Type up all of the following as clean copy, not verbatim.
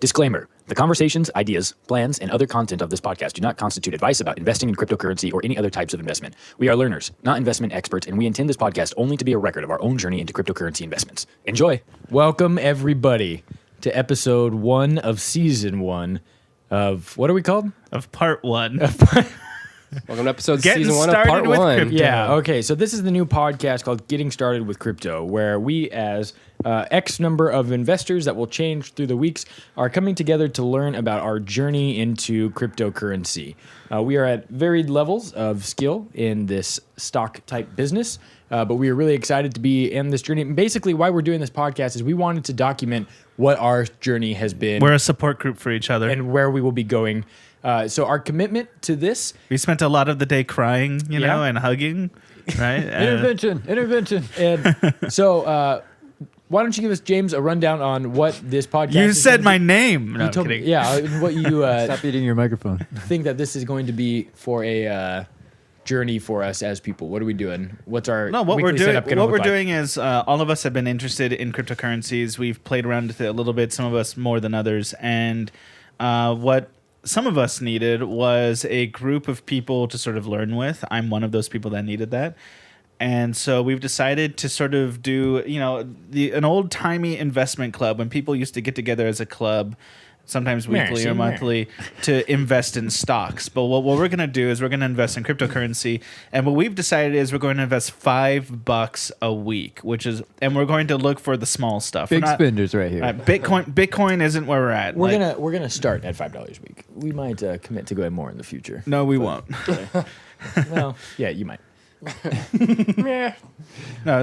Disclaimer. The conversations, ideas, plans, and other content of this podcast do not constitute advice about investing in cryptocurrency or any other types of investment. We are learners, not investment experts, and we intend this podcast only to be a record of our own journey into cryptocurrency investments. Enjoy. Welcome, everybody, to episode 1 of season 1 of, what are we called? Of part 1. Welcome to episode Getting season 1 of started part with 1. crypto. Yeah, okay. So this is the new podcast called Getting Started with Crypto, where we, as X number of investors that will change through the weeks, are coming together to learn about our journey into cryptocurrency. We are at varied levels of skill in this stock-type business, but we are really excited to be in this journey. And basically, why we're doing this podcast is we wanted to document what our journey has been. We're a support group for each other. And where we will be going. So our commitment to this... We spent a lot of the day crying, you know, and hugging, right? Intervention. And so why don't you give us, James, a rundown on what this podcast You is said going my to be? name. No, You I'm told me, kidding. yeah, what you Stop eating your microphone. think that this is going to be for a journey for us as people. What are we doing? What's our No, what we're weekly doing. setup gonna What look we're like? doing is all of us have been interested in cryptocurrencies. We've played around with it a little bit. Some of us more than others. And what some of us needed was a group of people to sort of learn with. I'm one of those people that needed that. And so we've decided to sort of do, you know, an old timey investment club when people used to get together as a club, sometimes weekly or monthly, to invest in stocks. But what we're going to do is we're going to invest in cryptocurrency. And what we've decided is we're going to invest $5 a week, and we're going to look for the small stuff. Big spenders right here. Bitcoin isn't where we're at. We're gonna start at $5 a week. We might commit to going more in the future. No, we won't. Well, yeah, you might. No,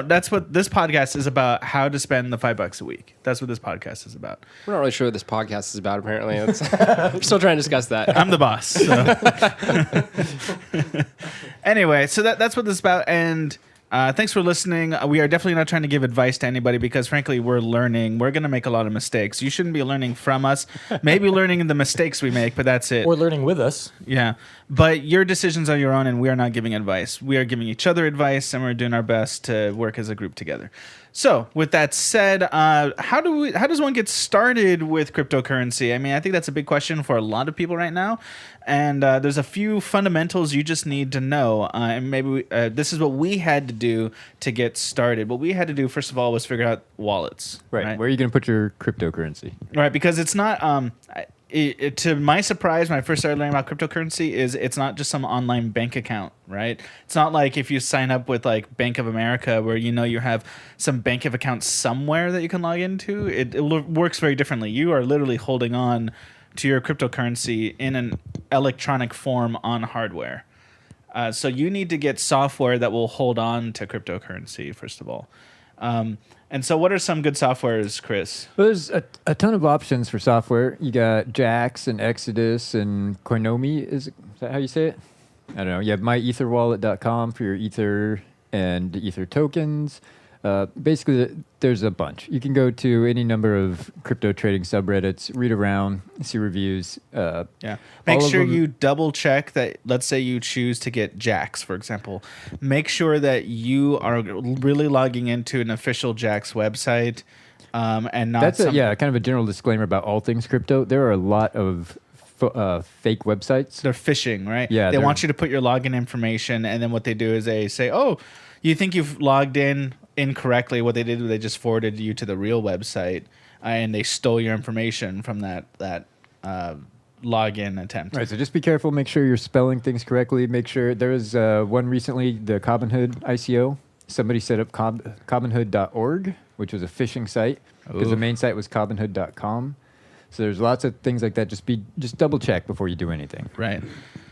that's what this podcast is about, how to spend the $5 a week. That's what this podcast is about. We're not really sure what this podcast is about, apparently. We're still trying to discuss that. I'm the boss. So. Anyway, so that's what this is about. And thanks for listening. We are definitely not trying to give advice to anybody because, frankly, we're learning. We're going to make a lot of mistakes. You shouldn't be learning from us. Maybe learning the mistakes we make, but that's it. Or learning with us. Yeah. But your decisions are your own, and we are not giving advice. We are giving each other advice, and we're doing our best to work as a group together. So, with that said, how does one get started with cryptocurrency? I mean, I think that's a big question for a lot of people right now. And there's a few fundamentals you just need to know. And maybe this is what we had to do to get started. What we had to do, first of all, was figure out wallets. Right. Where are you going to put your cryptocurrency? Right, because it's not... to my surprise, when I first started learning about cryptocurrency, it's not just some online bank account, right? It's not like if you sign up with like Bank of America, where you have some bank of account somewhere that you can log into. It works very differently. You are literally holding on to your cryptocurrency in an electronic form on hardware. So you need to get software that will hold on to cryptocurrency, first of all. And so what are some good softwares, Chris? Well, there's a ton of options for software. You got Jax and Exodus and Koinomi. Is that how you say it? I don't know. You have myetherwallet.com for your Ether and Ether tokens. Basically, there's a bunch. You can go to any number of crypto trading subreddits, read around, see reviews. Make sure you double check that. Let's say you choose to get Jax, for example. Make sure that you are really logging into an official Jax website and not. That's kind of a general disclaimer about all things crypto. There are a lot of fake websites. They're phishing, right? Yeah, they want you to put your login information, and then what they do is they say, "Oh, you think you've logged in incorrectly." What they did was they just forwarded you to the real website, and they stole your information from that login attempt. Right, so just be careful. Make sure you're spelling things correctly. Make sure there was one recently, the Cobinhood ICO. Somebody set up Cobinhood.org, which was a phishing site because the main site was Cobinhood.com. So there's lots of things like that. Just double check before you do anything. Right.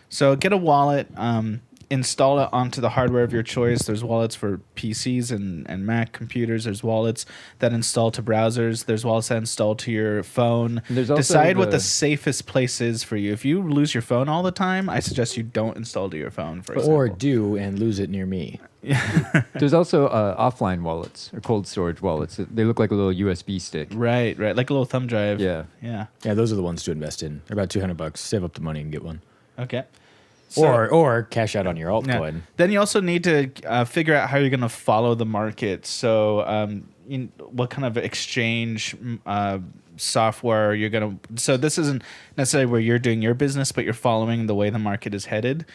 So get a wallet. Install it onto the hardware of your choice. There's wallets for PCs and Mac computers. There's wallets that install to browsers. There's wallets that install to your phone. Decide what the safest place is for you. If you lose your phone all the time, I suggest you don't install to your phone, for example. Or do and lose it near me. There's also offline wallets or cold storage wallets. They look like a little USB stick. Right. Like a little thumb drive. Yeah. Yeah, those are the ones to invest in. They're about $200. Save up the money and get one. Okay. Or cash out on your altcoin. Yeah. Then you also need to figure out how you're going to follow the market. So what kind of exchange software you're gonna. So this isn't necessarily where you're doing your business, but you're following the way the market is headed.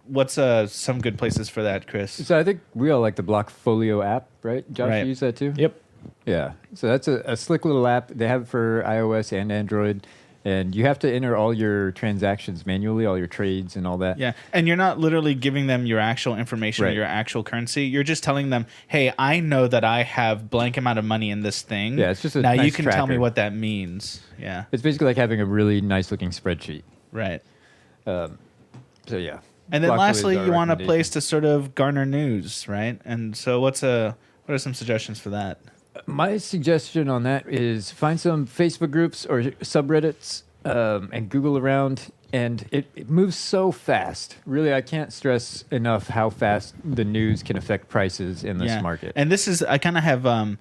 What's some good places for that, Chris? So I think we all like the Blockfolio app, right? Josh, Right. you use that too? Yep. Yeah. So that's a slick little app. They have it for iOS and Android. And you have to enter all your transactions manually, all your trades and all that. Yeah, and you're not literally giving them your actual information or Right. your actual currency. You're just telling them, "Hey, I know that I have blank amount of money in this thing. Yeah, it's just a now you nice can tell me tracker. what that means." Yeah, It's basically like having a really nice looking spreadsheet. right. So yeah. And then Blockfolio is lastly, our you want a recommendation. place to sort of garner news, right? And so, what are some suggestions for that? My suggestion on that is find some Facebook groups or subreddits and Google around. And it moves so fast. Really, I can't stress enough how fast the news can affect prices in this market. And this is, I kind of have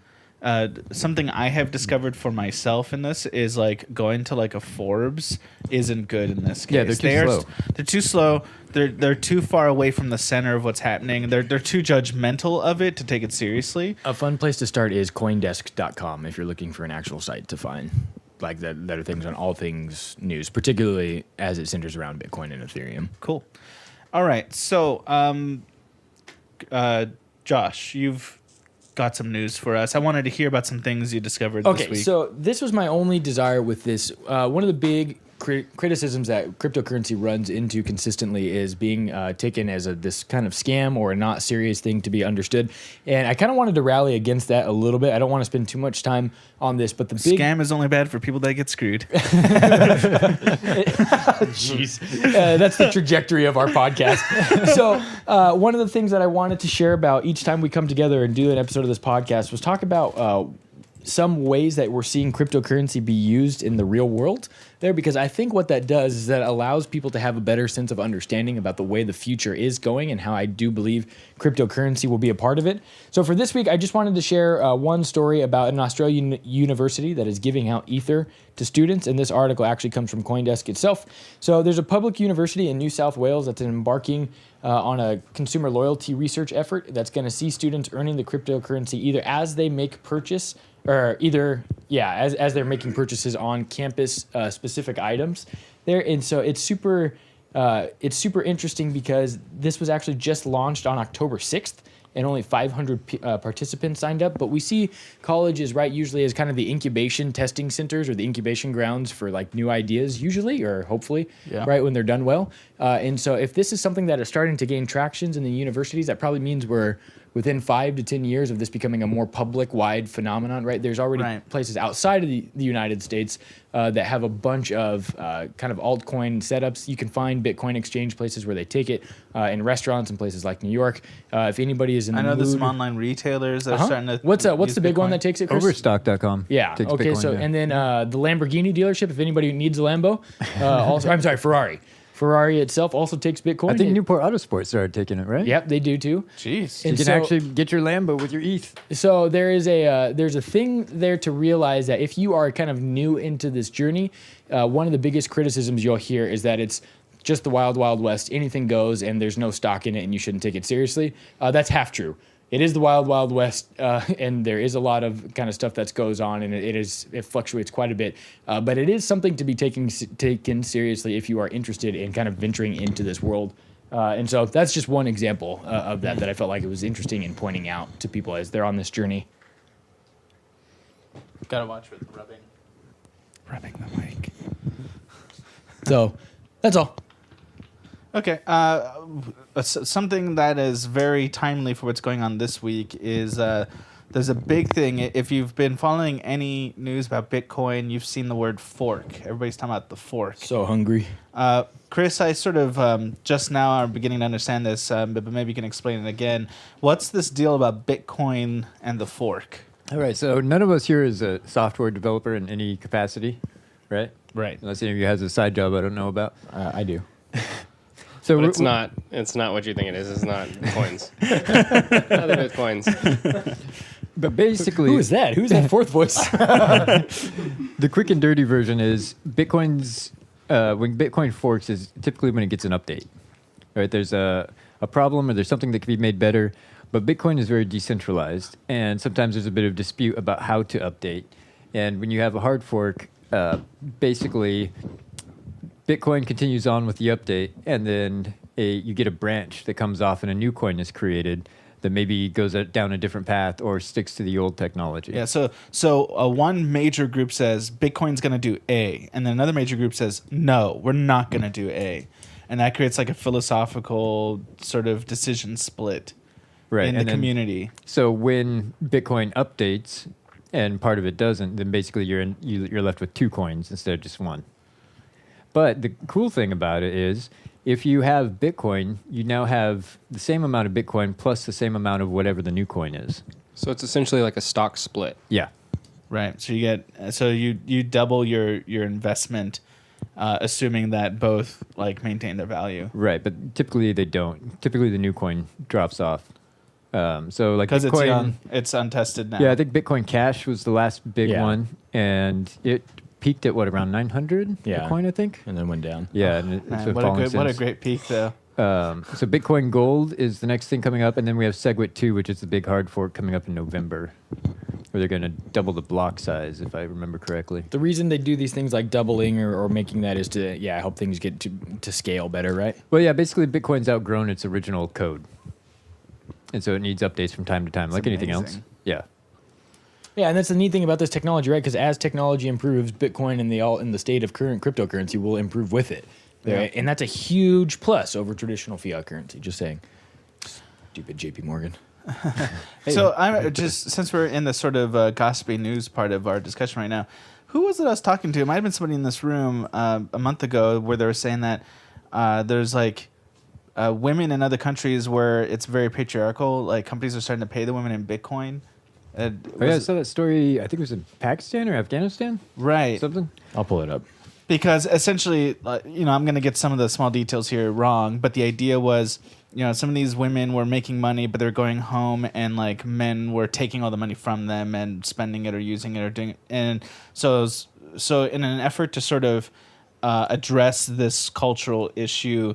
something I have discovered for myself in this is like going to like a Forbes isn't good in this case. Yeah, they're too slow. They're too slow. They're too far away from the center of what's happening. They're too judgmental of it to take it seriously. A fun place to start is coindesk.com if you're looking for an actual site to find like that are things on all things news, particularly as it centers around Bitcoin and Ethereum. Cool. All right. So, Josh, you've got some news for us. I wanted to hear about some things you discovered this Okay, week. so this was my only desire with this. One of the big criticisms that cryptocurrency runs into consistently is being taken as this kind of scam or a not serious thing to be understood. And I kind of wanted to rally against that a little bit. I don't want to spend too much time on this, but the big Scam is only bad for people that get screwed. Jeez. That's the trajectory of our podcast. So one of the things that I wanted to share about each time we come together and do an episode of this podcast was talk about some ways that we're seeing cryptocurrency be used in the real world there, because I think what that does is that allows people to have a better sense of understanding about the way the future is going and how I do believe cryptocurrency will be a part of it. So for this week, I just wanted to share one story about an Australian university that is giving out Ether to students, and this article actually comes from CoinDesk itself. So there's a public university in New South Wales that's embarking on a consumer loyalty research effort that's going to see students earning the cryptocurrency either as they make purchase or as they're making purchases on campus specific items there. And so it's super interesting because this was actually just launched on October 6th. And only 500 participants signed up. But we see colleges, right, usually as kind of the incubation testing centers or the incubation grounds for like new ideas, usually or hopefully, right, when they're done well. And so if this is something that is starting to gain tractions in the universities, that probably means we're within 5 to 10 years of this becoming a more public-wide phenomenon, right? There's already places outside of the United States that have a bunch of kind of altcoin setups. You can find Bitcoin exchange places where they take it in restaurants and places like New York. If anybody is in the mood, there's some online retailers that are starting to. What's use the big Bitcoin. one that takes it, Chris? Overstock.com. Yeah. takes Okay. Bitcoin, So yeah. and then the Lamborghini dealership, if anybody needs a Lambo, also I'm sorry, Ferrari. Ferrari itself also takes Bitcoin. I think Newport Autosport started taking it, right? Yep, they do too. Jeez. You And can so- actually get your Lambo with your ETH. So there's a thing there to realize that if you are kind of new into this journey, one of the biggest criticisms you'll hear is that it's just the wild, wild west. Anything goes, and there's no stock in it, and you shouldn't take it seriously. That's half true. It is the wild, wild west, and there is a lot of kind of stuff that goes on, and it fluctuates quite a bit. But it is something to be taken seriously if you are interested in kind of venturing into this world. And so that's just one example of that I felt like it was interesting in pointing out to people as they're on this journey. Gotta watch with rubbing the mic. So that's all. Okay. Something that is very timely for what's going on this week is there's a big thing. If you've been following any news about Bitcoin, you've seen the word fork. Everybody's talking about the fork. So hungry. Chris, I sort of just now are beginning to understand this, but maybe you can explain it again. What's this deal about Bitcoin and the fork? All right, so none of us here is a software developer in any capacity, right? Right. Unless any of you has a side job I don't know about. I do. So But we're- it's not what you think it is. It's not coins. Not the Bitcoins. But basically, Who is that? Who's that fourth voice? the quick and dirty version is Bitcoin's when Bitcoin forks is typically when it gets an update. Right? There's a problem or there's something that can be made better, But Bitcoin is very decentralized, and sometimes there's a bit of dispute about how to update. And when you have a hard fork, basically Bitcoin continues on with the update, and then you get a branch that comes off and a new coin is created that maybe goes down a different path or sticks to the old technology. Yeah, so one major group says Bitcoin's going to do A, and then another major group says, no, we're not going to do A. And that creates like a philosophical sort of decision split in the community. So when Bitcoin updates and part of it doesn't, then basically you're left with 2 coins instead of just 1. But the cool thing about it is if you have Bitcoin, you now have the same amount of Bitcoin plus the same amount of whatever the new coin is. So it's essentially like a stock split. Yeah. Right. So you double your investment, assuming that both like maintain their value. Right, but typically they don't. Typically the new coin drops off. So like because it's Bitcoin, young, it's untested now. Yeah, I think Bitcoin Cash was the last big one, and it peaked at around 900 a coin, I think, and then went down. Yeah, and Man, what a great peak though. So Bitcoin Gold is the next thing coming up, and then we have SegWit 2, which is the big hard fork coming up in November, where they're going to double the block size, if I remember correctly. The reason they do these things like doubling or making that is to help things get to scale better, right? Well, yeah, basically Bitcoin's outgrown its original code, and so it needs updates from time to time, like anything else. Yeah. Yeah, and that's the neat thing about this technology, right? Because as technology improves, Bitcoin and the state of current cryptocurrency will improve with it. Right? And that's a huge plus over traditional fiat currency. Just saying. Stupid JP Morgan. Hey. So I'm just, since we're in the sort of gossipy news part of our discussion right now, who was it I was talking to? It might have been somebody in this room a month ago where they were saying that there's like women in other countries where it's very patriarchal. Like companies are starting to pay the women in Bitcoin. I saw that story. I think it was in Pakistan or Afghanistan. Right. Something. I'll pull it up. Because essentially, I'm going to get some of the small details here wrong, but the idea was, some of these women were making money, but they're going home and like men were taking all the money from them and spending it or using it or doing it. And so in an effort to sort of address this cultural issue,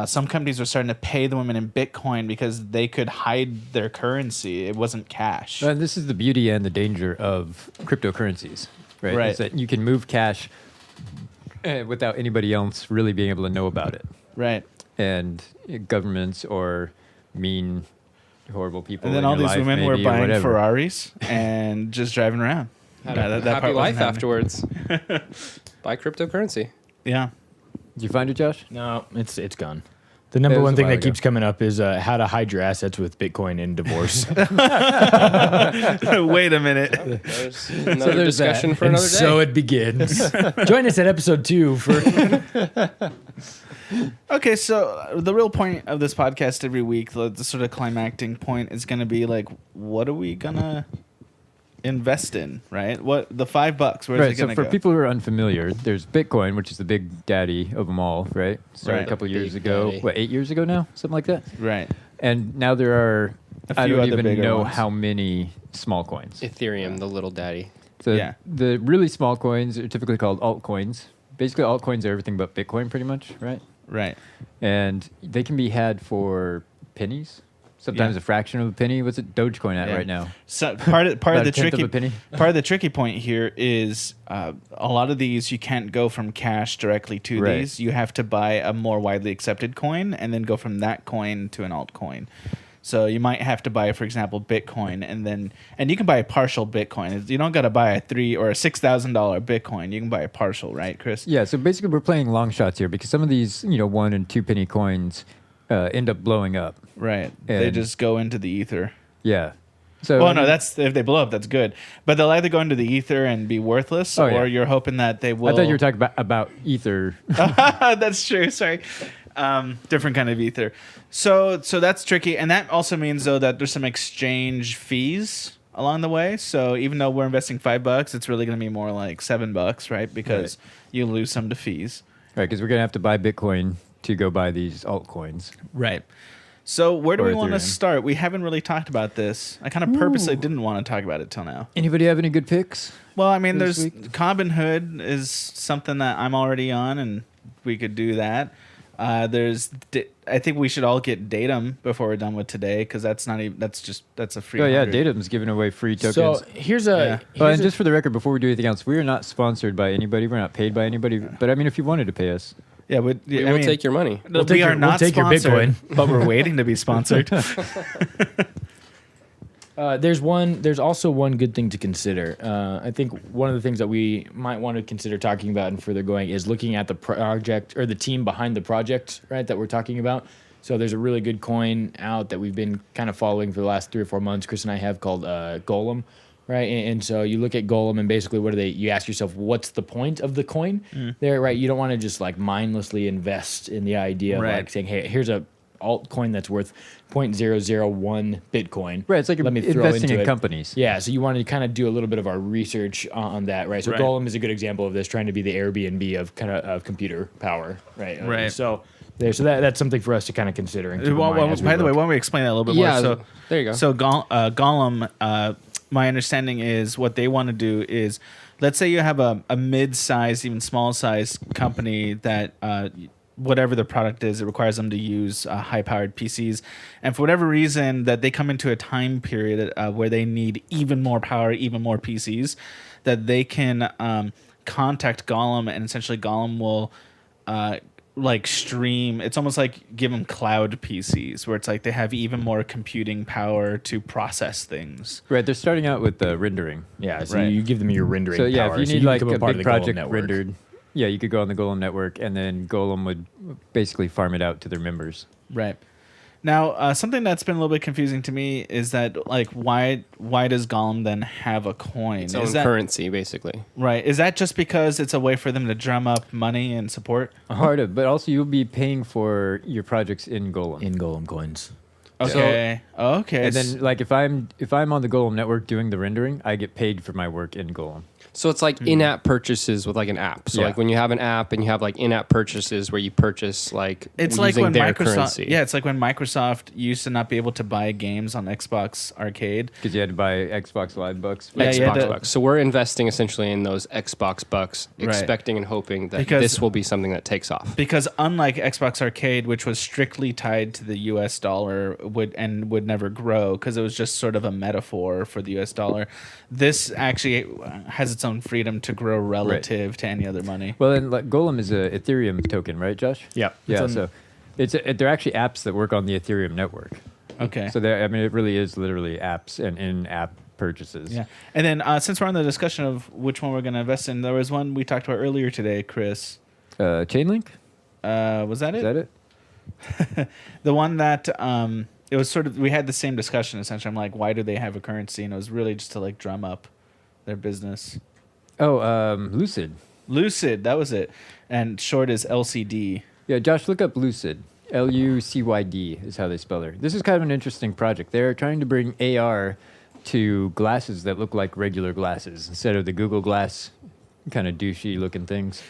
some companies are starting to pay the women in Bitcoin because they could hide their currency. It wasn't cash. And this is the beauty and the danger of cryptocurrencies, right? Right. Is that you can move cash without anybody else really being able to know about it. Right. And governments or mean, horrible people. And then in all your these life women were maybe, or buying whatever. Ferraris and just driving around. Had a that happy part life wasn't afterwards. Buy cryptocurrency. Yeah. Did you find it, Josh? No, it's gone. The number That was one a thing while that ago. keeps coming up is how to hide your assets with Bitcoin in divorce. Wait a minute. There's another there's discussion that. for And another day. so it begins. Join us at episode 2 for Okay, so the real point of this podcast every week, the sort of climactic point is going to be like, what are we going to invest in, right? What the $5, where's Right. it So going to for go? people who are unfamiliar, there's Bitcoin, which is the big daddy of them all, right? Started Right. a couple The years big ago. daddy. What, 8 years ago now? Something like that. Right. And now there are, A I few don't other even bigger know ones. how many small coins. Ethereum, the little daddy. So Yeah. the really small coins are typically called altcoins. Basically, altcoins are everything but Bitcoin, pretty much, right? Right. And they can be had for pennies, sometimes Yeah. a fraction of a penny. What's it Dogecoin at Yeah. right now? So part of About the a tenth of tricky a penny? part of the tricky point here is a lot of these you can't go from cash directly to Right. these. You have to buy a more widely accepted coin and then go from that coin to an altcoin. So you might have to buy, for example, Bitcoin, and you can buy a partial Bitcoin. You don't got to buy a $3,000 or a $6,000 Bitcoin. You can buy a partial, right, Chris? Yeah, so basically we're playing long shots here because some of these, 1 and 2 penny coins end up blowing up. Right. They And- just go into the ether. Yeah. So Well, no, that's if they blow up, that's good. But they'll either go into the ether and be worthless, Oh, yeah. or you're hoping that they will. I thought you were talking about Ether. That's true. Sorry. Different kind of ether. So that's tricky, and that also means though that there's some exchange fees along the way. So even though we're investing $5, it's really going to be more like $7, right? Because you lose some to fees. Right, because we're going to have to buy Bitcoin to go buy these altcoins. Right. So where do Or we want to Ethereum. start? We haven't really talked about this. I kind of purposely didn't want to talk about it till now. Anybody have any good picks? Well, I mean, This there's week? Robinhood is something that I'm already on, and we could do that. I think we should all get Datum before we're done with today, because that's not even that's a free. Oh yeah, 100. Datum's giving away free tokens. So here's a. Oh, and just for the record, before we do anything else, we are not sponsored by anybody. We're not paid by anybody. But I mean, if you wanted to pay us, Yeah, We will take your money. We are not take your sponsored, Bitcoin. but we're waiting to be sponsored. There's also one good thing to consider. I think one of the things that we might want to consider talking about and further going is looking at the project or the team behind the project, right, that we're talking about. So there's a really good coin out that we've been kind of following for the last 3 or 4 months. Chris and I have called Golem, right? And so you look at Golem and basically you ask yourself, what's the point of the coin there, right? You don't want to just like mindlessly invest in the idea of like saying, hey, here's a altcoin that's worth 0.001 Bitcoin. right? It's like Let me throw investing into in it. companies. Yeah, so you wanted to kind of do a little bit of our research on that, right? So Right. Golem is a good example of this, trying to be the Airbnb of kind of computer power, right? Right. So that's something for us to kind of consider. And keep in Well, mind as we by the way, look. why don't we explain that a little bit Yeah, more? So there you go. So Golem, my understanding is what they want to do is, let's say you have a mid-sized, even small-sized company that whatever the product is, it requires them to use high-powered PCs, and for whatever reason that they come into a time period where they need even more power, even more PCs, that they can contact Golem, and essentially Golem will like stream. It's almost like give them cloud PCs where it's like they have even more computing power to process things. Right, they're starting out with rendering. Yeah, so Right. you give them your rendering So yeah, power. if you so need can like become a part of big the Golem project network. rendered, yeah, you could go on the Golem network, and then Golem would basically farm it out to their members. Right. Now, something that's been a little bit confusing to me is that, like, why does Golem then have a coin? Its Is own that currency, basically. right? Is that just because it's a way for them to drum up money and support? Part of, but also you'll be paying for your projects in Golem. in Golem coins. Okay. Okay. And then, like, if I'm on the Golem network doing the rendering, I get paid for my work in Golem. So it's like in-app purchases with like an app. So Yeah. like when you have an app and you have like in-app purchases where you purchase like it's like using when their Microsoft, currency. yeah, it's like when Microsoft used to not be able to buy games on Xbox Arcade. Because you had to buy Xbox Live bucks. Yeah, you had Xbox to- bucks. So we're investing essentially in those Xbox bucks, Right. expecting and hoping that Because- this will be something that takes off. Because unlike Xbox Arcade, which was strictly tied to the U.S. dollar, would never grow because it was just sort of a metaphor for the U.S. dollar, this actually has its own freedom to grow relative to any other money. Well, then, like, Golem is a Ethereum token, right, Josh? Yep. Yeah, It's on- so they're actually apps that work on the Ethereum network. Okay. So I mean, it really is literally apps and in-app purchases. Yeah. And then since we're on the discussion of which one we're going to invest in, there was one we talked about earlier today, Chris. Chainlink? Was that it? Is that it? The one that it was sort of, we had the same discussion essentially. I'm like, why do they have a currency? And it was really just to like drum up their business. Oh, Lucid. Lucid, that was it. And short is LCD. Yeah, Josh, look up Lucid. Lucyd is how they spell it. This is kind of an interesting project. They're trying to bring AR to glasses that look like regular glasses instead of the Google Glass kind of douchey looking things.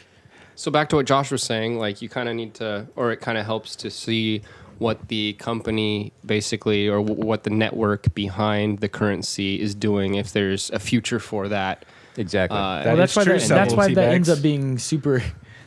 So back to what Josh was saying, like you kind of need to, or it kind of helps to see what the company basically, or what the network behind the currency is doing, if there's a future for that. Exactly. That Well, that's is why true, that's why Double that ends T-bags. up being super.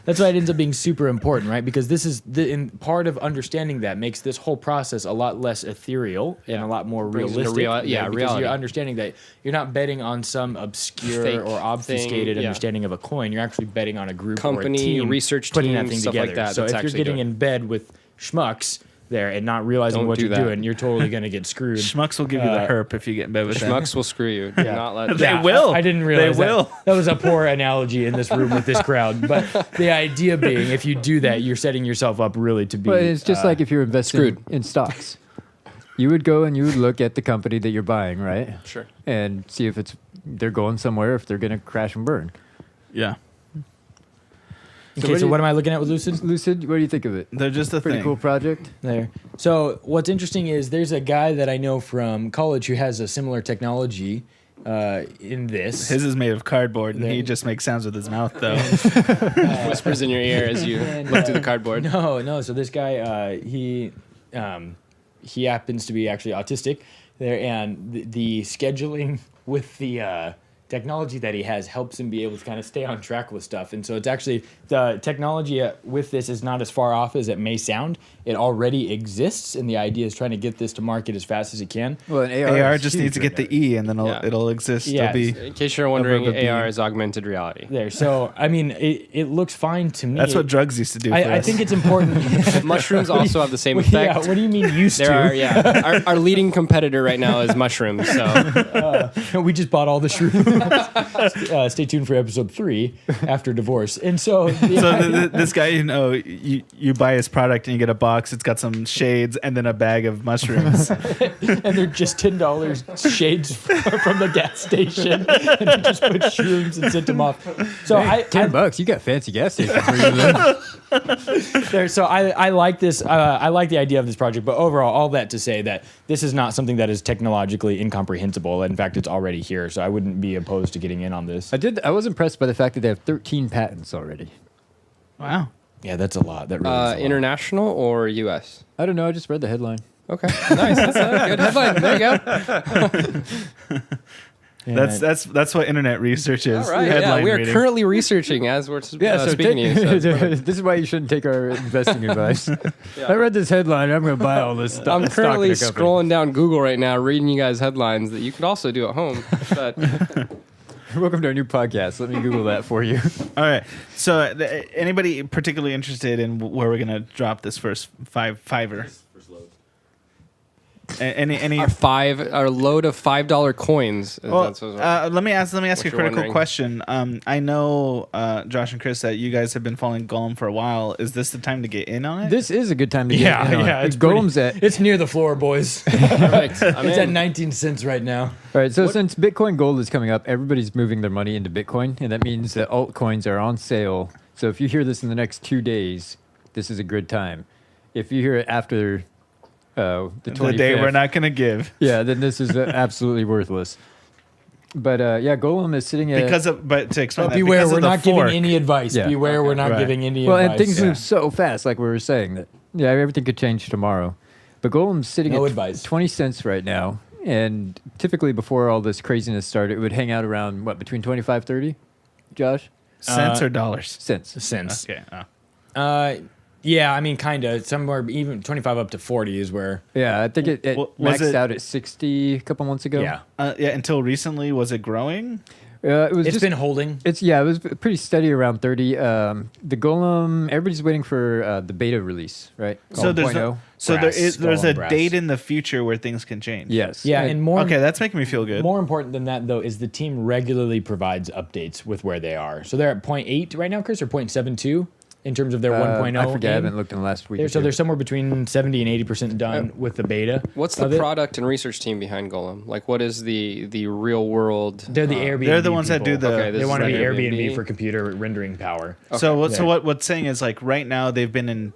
That's why it ends up being super important, right? Because this is in part of understanding that makes this whole process a lot less ethereal and a lot more Brings it to realistic. because because reality. you're understanding that you're not betting on some obscure Fake or obfuscated thing, yeah. understanding of a coin. You're actually betting on a group or a Company, team research putting that team, thing stuff together. like that So that's if you're actually getting doing- in bed with schmucks there and not realizing Don't what do you're that. doing, you're totally going to get screwed. Schmucks will give you the herp if you get in bed with them. Schmucks will screw you. Do not let They will. I didn't realize They that. will. That was a poor analogy in this room with this crowd. But the idea being, if you do that, you're setting yourself up really to be. But it's just like if you're investing screwed. in stocks. You would go and you would look at the company that you're buying, right? Sure. And see if they're going somewhere, if they're going to crash and burn. Yeah. Okay, so what am I looking at with Lucid? Lucid, what do you think of it? They're just a Pretty thing. cool project. There. So what's interesting is there's a guy that I know from college who has a similar technology in this. His is made of cardboard, and he They- just makes sounds with his mouth, though. Whispers in your ear as you look through the cardboard. No. So this guy, he happens to be actually autistic there, and the scheduling with the technology that he has helps him be able to kind of stay on track with stuff. And so it's actually the technology with this is not as far off as it may sound. It already exists, and the idea is trying to get this to market as fast as it can. Well, an AR is just huge needs to right get now. the E, and then Yeah. it'll exist. Yeah, It'll be In case you're wondering, Above a AR beam. is augmented reality. There. So, I mean, it looks fine to me. that's what drugs used to do. For I us. think it's important. Mushrooms also have the same Yeah, effect. what do you mean used There to? are, yeah. Our leading competitor right now is mushrooms. So We just bought all the shrooms. Stay tuned for episode 3 after divorce. And so, This guy, you buy his product and you get a box. It's got some shades and then a bag of mushrooms. and they're just $10 shades from the gas station, and you just put shrooms and sent them off. So Hey, $10. You got fancy gas stations where you live. So I like this. I like the idea of this project, but overall, all that to say that this is not something that is technologically incomprehensible. In fact, it's already here, so I wouldn't be opposed to getting in on this. I was impressed by the fact that they have 13 patents already. Wow. Yeah, that's a lot. That really is a lot. international or U.S.? I don't know. I just read the headline. Okay, nice. That's a good headline. There you go. Yeah. That's what internet research is. All right, yeah, Headline we are reading. currently researching as we're speaking to you. So it's perfect. this is why you shouldn't take our investing advice. I read this headline. I'm going to buy all this stuff. I'm currently scrolling down Google right now, reading you guys headlines that you could also do at home. But Welcome to our new podcast. Let me Google that for you. All right. So, anybody particularly interested in where we're gonna drop this first fiver? Any our load of $5 coins. Well, That's what- let me ask a you're critical wondering. question. I know Josh and Chris that you guys have been following Golem for a while. Is this the time to get in on it? This is a good time to get Yeah, in on yeah, it. it's Golem's at. It's near the floor, boys. Perfect. I'm It's in. at 19 cents right now. All right, so since Bitcoin Gold is coming up, everybody's moving their money into Bitcoin, and that means that altcoins are on sale. So if you hear this in the next 2 days, this is a good time. If you hear it after the 25th, the day we're not gonna give yeah, then this is absolutely worthless. But yeah, Golem is sitting at but to explain But that, beware, because of we're the not fork. giving any advice. Yeah. Beware, we're not Right. giving any well, advice. and things yeah. move so fast, like we were saying that everything could change tomorrow. But Golem's sitting No at advice. 20 cents right now, and typically before all this craziness started, it would hang out around between 25, 30, Josh? Cents or dollars. Cents. Cents. Okay. Oh. Yeah, I mean, kind of. Somewhere even 25 up to 40 is where. Yeah, I think it Well, was maxed it- out at 60 a couple months ago. Yeah, Yeah. Until recently, was it growing? It was it's just been holding. it was pretty steady around 30. The Golem, everybody's waiting for the beta release, right? So there's 1.0. there's a Brass. date in the future where things can change. Yes. Yeah, and more. Okay, that's making me feel good. More important than that, though, is the team regularly provides updates with where they are. So they're at 0.8 right now, Chris, or 0.72 in terms of their 1.0. I forget. I aim. haven't looked in the last week. They're, or so two. they're somewhere between 70 and 80% done with the beta. What's the of it. product and research team behind Golem? Like, what is the real world? They're the Airbnb. They're the ones that people. do the- Okay, this They is want to be like Airbnb Airbnb for computer rendering power. So Yeah. what's saying is like right now they've been in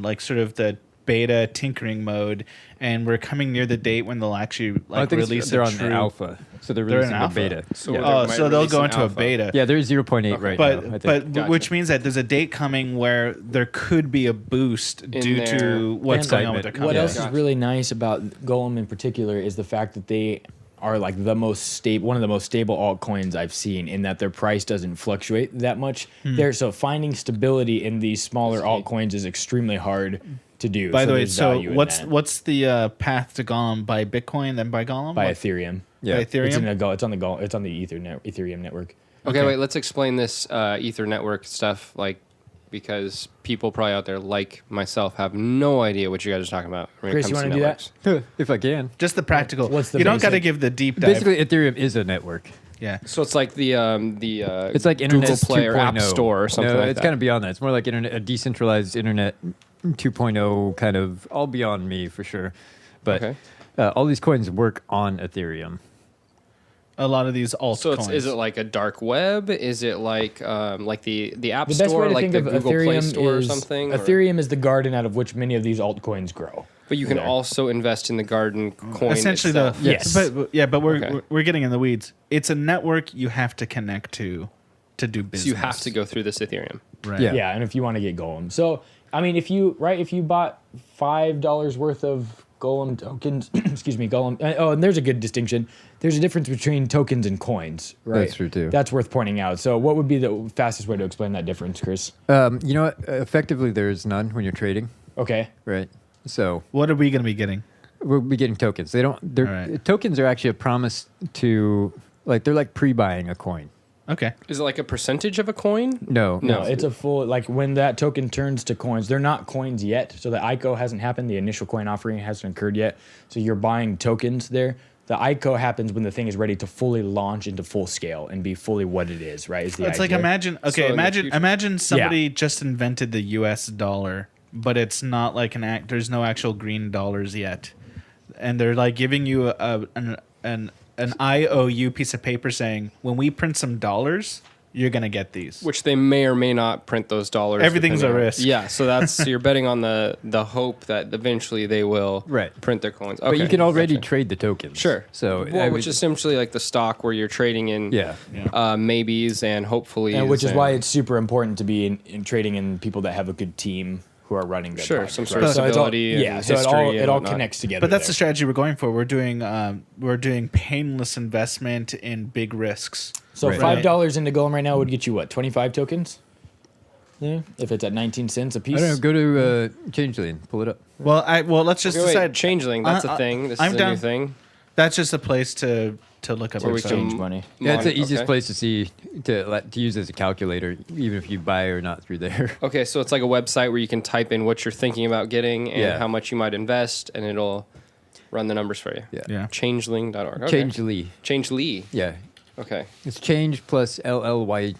like sort of the beta tinkering mode, and we're coming near the date when they'll actually I like think release they're a on true. the alpha, so they're They're in releasing the alpha. beta. So Yeah. they Oh, might so they'll release go an into a alpha. beta. Yeah, they're 0.8 right But now. I think. Gotcha. which means that there's a date coming where there could be a boost due their to what's going on with their excitement. company. What Yeah. else is really nice about Golem in particular is the fact that they are like the most stable, one of the most stable altcoins I've seen, in that their price doesn't fluctuate that much. There, so finding stability in these smaller altcoins is extremely hard to do. By the way, there's so value in what's that. what's the path to Golem? By Bitcoin, then by Golem? by What- Ethereum? Yeah. by It's Ethereum. it's on the Ethereum network. Okay, Okay. wait. Let's explain this Ether network stuff, like, because people probably out there, like myself, have no idea what you guys are talking about. When Chris, it you comes wanna to do that? networks. If I can. Just the practical. What's the you don't got to basic? give the deep dive. Basically, Ethereum is a network. yeah. So it's like the It's like Internet Google Play or App 2.0. Store or something No, like it's that. kind of beyond that. It's more like internet, a decentralized internet 2.0 kind of, all beyond me for sure. But Okay. all these coins work on Ethereum. A lot of these altcoins. So is it like a dark web? Is it like the App The best way Store, to like think the of Google Play Ethereum Store or is something? Or- Ethereum is the garden out of which many of these altcoins grow. But you can There. also invest in the garden coin essentially itself. Yes. but we're Okay. we're getting in the weeds. It's a network you have to connect to do business. So you have to go through this Ethereum. Right. Yeah. And if you want to get Golem. So, I mean, if you bought $5 worth of Golem tokens. Excuse me, Golem. Oh, and there's a good distinction. There's a difference between tokens and coins, right? That's true, too. That's worth pointing out. So, what would be the fastest way to explain that difference, Chris? You know what? Effectively, there's none when you're trading, Okay. right? So What are we going to be getting? we'll be getting tokens. They don't. They're, Alright. Tokens are actually a promise to, like, they're like pre-buying a coin. Okay. Is it like a percentage of a coin? No, No, it's a full, like when that token turns to coins, they're not coins yet. So the ICO hasn't happened. The initial coin offering hasn't occurred yet. So you're buying tokens there. The ICO happens when the thing is ready to fully launch into full scale and be fully what it is, right? Is the It's like idea. imagine. Okay, So in the imagine future- imagine somebody just invented the U.S. dollar, but it's not like an act. There's no actual green dollars yet, and they're like giving you an IOU piece of paper saying, when we print some dollars, you're gonna get these. Which they may or may not print those dollars. Everything's depending a on- risk. Yeah, so that's so you're betting on the hope that eventually they will Right. print their coins. But you can already gotcha. trade the tokens. Sure. So Well, which is essentially like the stock where you're trading in yeah. maybes and hopefully. and which is why it's super important to be in trading in people that have a good team who are running their Sure, project, some right? sort of So it's all- stability and yeah, so history it and all whatnot. connects together. But that's the there. strategy we're going for. We're doing painless investment in big risks. So Right. $5 into Golem right now would get you what, 25 tokens? Yeah, if it's at 19 cents a piece. I don't know. Go to Changeling. Pull it up. Well, let's just Wait, decide. changeling. That's a thing. This I'm is a down. new thing. That's just a place to look up. Where we stuff. exchange money. Yeah, it's the easiest Okay. place to see to use as a calculator, even if you buy or not through there. Okay, so it's like a website where you can type in what you're thinking about getting and Yeah. how much you might invest, and it'll run the numbers for you. Yeah. Yeah. Changeling.org. Okay. Changely. Changely. Yeah. Okay. It's change plus LLY.com.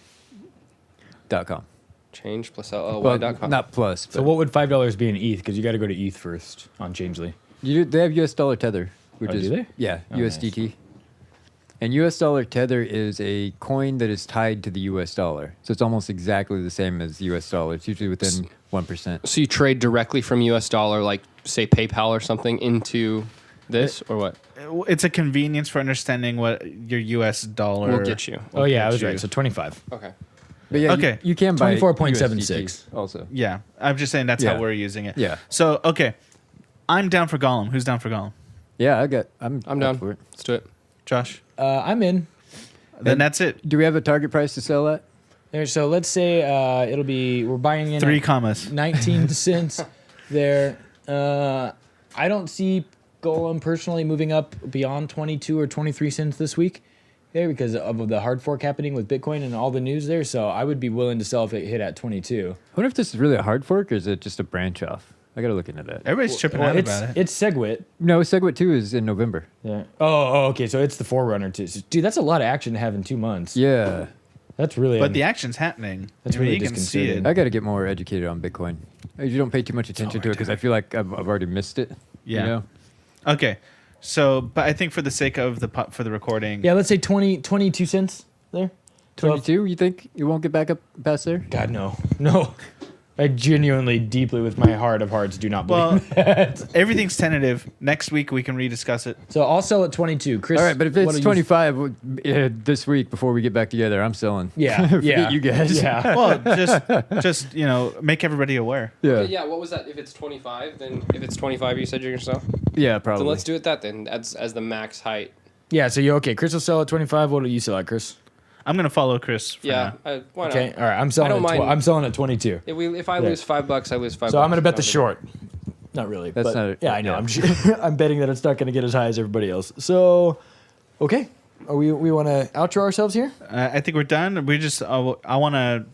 Change plus Well, LLY.com. not plus. But So what would $5 be in ETH? Because you got to go to ETH first on Changely. they have US dollar tether, which Oh, is do they? yeah, Oh, USDT. And US dollar tether is a coin that is tied to the US dollar. So it's almost exactly the same as US dollar. It's usually within 1%. So you trade directly from US dollar, like say PayPal or something, into this, or what? It's a convenience for understanding what your U.S. dollar Will get you. Oh, yeah, I get was you. right. So 25. Okay. But yeah, Okay. you can buy 24.76 USDT also. Yeah, I'm just saying that's Yeah. how we're using it. Yeah. So okay, I'm down for Golem. Who's down for Golem? Yeah, I'm I'm up down. for it. Let's do it. Josh. I'm in. Then that's it. Do we have a target price to sell at? There, so let's say we're buying in 3 at commas. 19 cents there. I don't see Golem personally moving up beyond 22 or 23 cents this week there because of the hard fork happening with Bitcoin and all the news there. So I would be willing to sell if it hit at 22. I wonder if this is really a hard fork or is it just a branch off? I gotta look into that. Everybody's chipping Well, out it's, about it. it's Segwit. No, Segwit 2 is in November. Yeah. Oh, okay. So it's the forerunner too. So, dude, that's a lot of action to have in 2 months. Yeah. That's really. But the action's happening. That's I mean, really you can see disconcerting. it. I got to get more educated on Bitcoin. I usually don't pay too much attention to it because I feel like I've already missed it. Yeah. You know? Okay. So, but I think for the sake of for the recording, yeah, let's say 22 cents there. So if- 22, you think it won't get back up past there? God, no. No. I genuinely, deeply, with my heart of hearts, do not believe well, that. everything's tentative. Next week we can rediscuss it. So I'll sell at 22. Chris, All right, but if what it's do you- 25 this week before we get back together, I'm selling. Yeah, Forget yeah. you guys. Yeah. Well, just make everybody aware. Yeah. Yeah, what was that? If it's 25, then if it's 25, you said you're gonna sell. Yeah, Then probably. let's do it that then as the max height. Yeah, so okay. Chris will sell at 25. What do you sell at, Chris? I'm gonna follow Chris. For Yeah, now. why not? Okay, all right. I'm selling. I don't at mind. I'm selling at 22. If I Yeah. lose $5, I lose $5. So I'm gonna bet the Not big. short. Not really. That's but not- yeah, I know. yeah. I'm betting that it's not gonna get as high as everybody else. So, okay. Are we want to outro ourselves here? I think we're done. We just I want to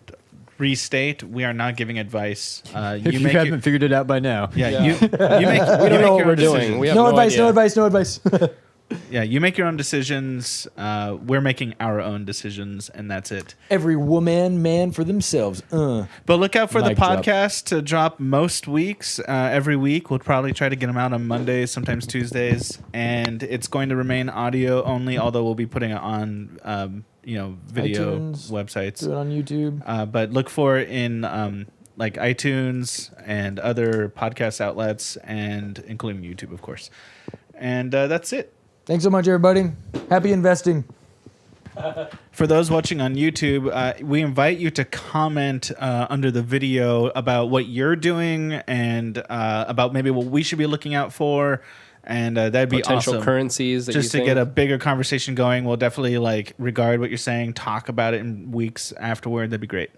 restate we are not giving advice. If you haven't figured it out by now. yeah, Yeah. you make We don't know what we're doing. We have No no advice. idea. No advice. No advice. Yeah, you make your own decisions. We're making our own decisions, and that's it. Every woman, man for themselves. But look out for the Mic drop. podcast to drop most weeks. Every week, we'll probably try to get them out on Mondays, sometimes Tuesdays, and it's going to remain audio only. Although we'll be putting it on, video iTunes. websites. Do it on YouTube. But look for it in like iTunes and other podcast outlets, and including YouTube, of course. And that's it. Thanks so much, everybody. Happy investing. For those watching on YouTube, we invite you to comment under the video about what you're doing and about maybe what we should be looking out for. And that'd be Potential awesome. currencies that Just you to get think. a bigger conversation going. We'll definitely regard what you're saying, talk about it in weeks afterward. That'd be great.